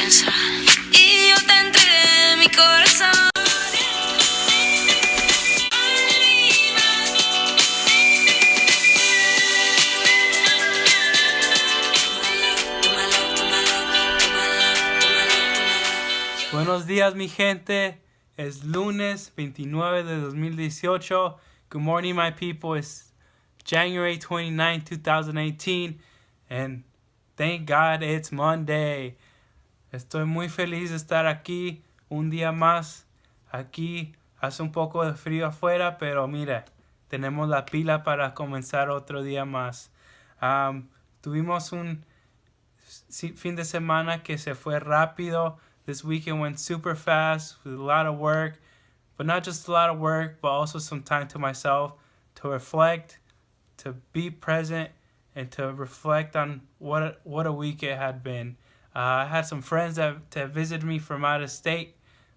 comienza y yo te entregué mi corazón. Buenos días, mi gente. Es lunes 29 de 2018. Good morning, my people. It's January 29, 2018. And thank God it's Monday. Estoy muy feliz de estar aquí un día más. Aquí hace un poco de frío afuera, pero mira, tenemos la pila para comenzar otro día más. Tuvimos un fin de semana que se fue rápido. This weekend went super fast with a lot of work, but not just a lot of work, but also some time to myself to reflect, to be present, and to reflect on what a week it had been. I had some friends that visited me from out of state,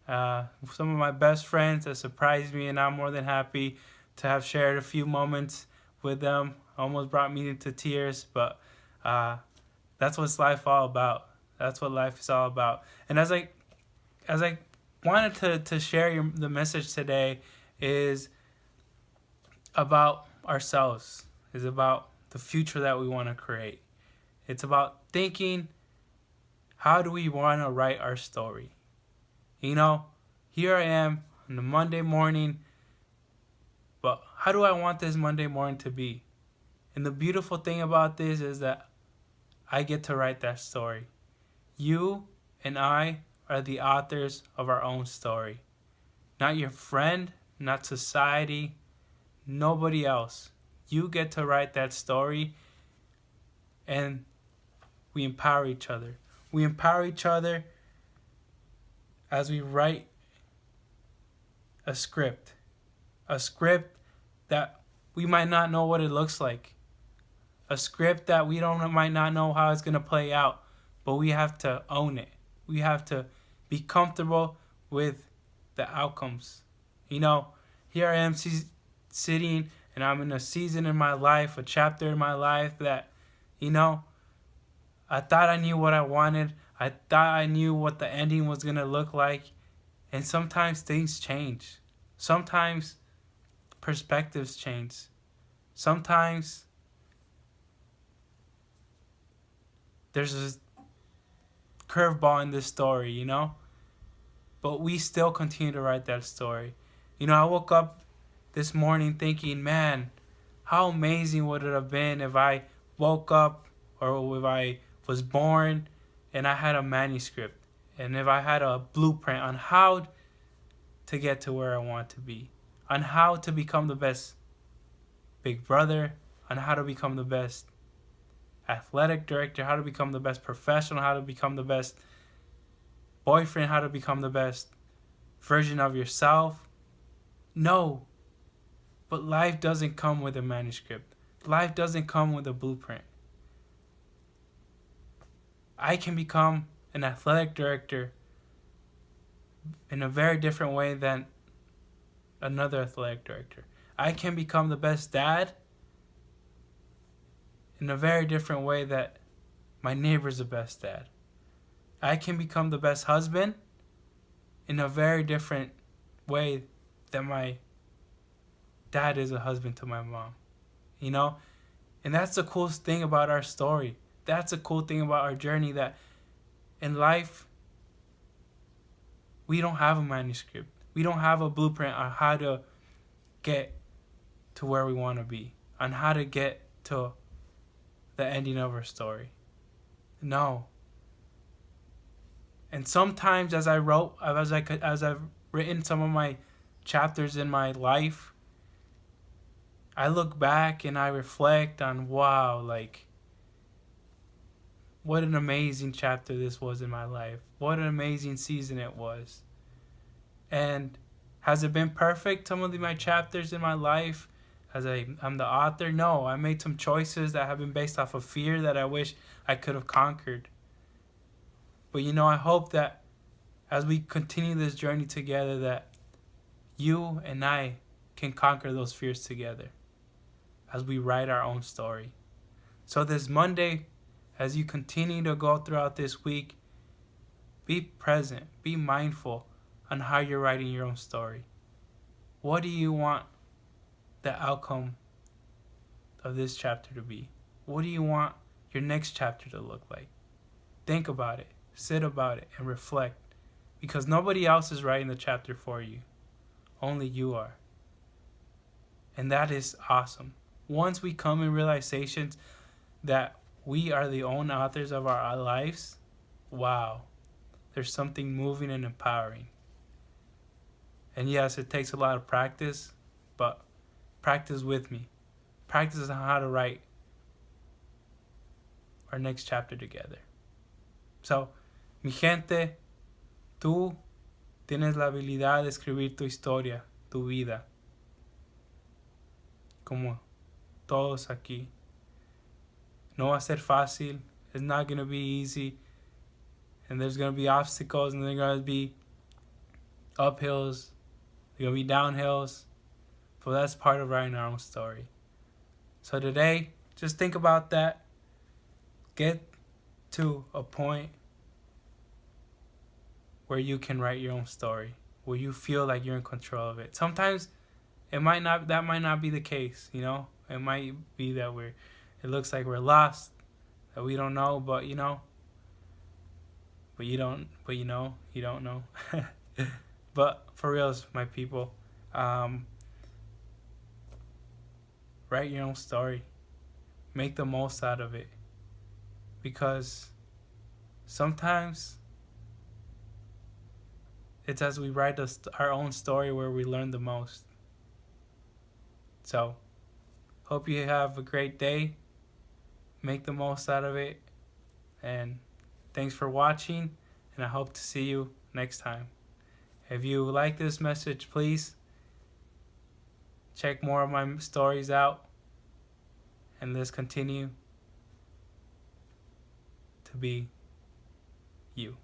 some of my best friends that surprised me, and I'm more than happy to have shared a few moments with them. Almost brought me into tears, but that's what life all about. That's what life is all about. And as I wanted to share the message today is about ourselves. Is about the future that we want to create. It's about thinking, how do we want to write our story? You know, here I am on a Monday morning, but how do I want this Monday morning to be? And the beautiful thing about this is that I get to write that story. You and I are the authors of our own story. Not your friend, not society, nobody else. You get to write that story, and we empower each other. We empower each other as we write a script that we might not know what it looks like, a script that we might not know how it's going to play out. But we have to own it. We have to be comfortable with the outcomes. You know, here I am sitting, and I'm in a season in my life, a chapter in my life that, you know, I thought I knew what I wanted. I thought I knew what the ending was going to look like. And sometimes things change. Sometimes perspectives change. Sometimes there's a curveball in this story, you know? But we still continue to write that story. You know, I woke up this morning thinking, man, how amazing would it have been if I woke up or if I was born and I had a manuscript and if I had a blueprint on how to get to where I want to be, on how to become the best big brother, on how to become the best athletic director, how to become the best professional, how to become the best boyfriend, how to become the best version of yourself. No. But life doesn't come with a manuscript. Life doesn't come with a blueprint. I can become an athletic director in a very different way than another athletic director. I can become the best dad in a very different way that my neighbor's the best dad. I can become the best husband in a very different way than my dad is a husband to my mom. You know? And that's the coolest thing about our story. That's the cool thing about our journey, that in life, we don't have a manuscript. We don't have a blueprint on how to get to where we want to be, on how to get to the ending of our story. No. And sometimes as I've written some of my chapters in my life, I look back and I reflect on, wow, like, what an amazing chapter this was in my life. What an amazing season it was. And has it been perfect, some of my chapters in my life? I'm the author? No, I made some choices that have been based off of fear that I wish I could have conquered. But you know, I hope that as we continue this journey together, that you and I can conquer those fears together as we write our own story. So this Monday, as you continue to go throughout this week, Be present. Be mindful on how you're writing your own story. What do you want the outcome of this chapter to be? What do you want your next chapter to look like? Think about it. Sit about it and reflect. Because nobody else is writing the chapter for you. Only you are. And that is awesome. Once we come in realizations that we are the own authors of our lives, wow, there's something moving and empowering. And yes, it takes a lot of practice, but practice with me. Practice on how to write our next chapter together. So, mi gente, tú tienes la habilidad de escribir tu historia, tu vida, como todos aquí. No va a ser fácil. It's not going to be easy. And there's going to be obstacles, and there's going to be uphills. There's going to be downhills. But that's part of writing our own story. So today, just think about that. Get to a point where you can write your own story, where you feel like you're in control of it. Sometimes that might not be the case, you know? It might be that it looks like we're lost, that we don't know, but you know. You don't know. But for reals, my people, write your own story. Make the most out of it. Because sometimes it's as we write our own story where we learn the most. So, hope you have a great day. Make the most out of it. And thanks for watching. And I hope to see you next time. If you like this message, please check more of my stories out. And let's continue to be you.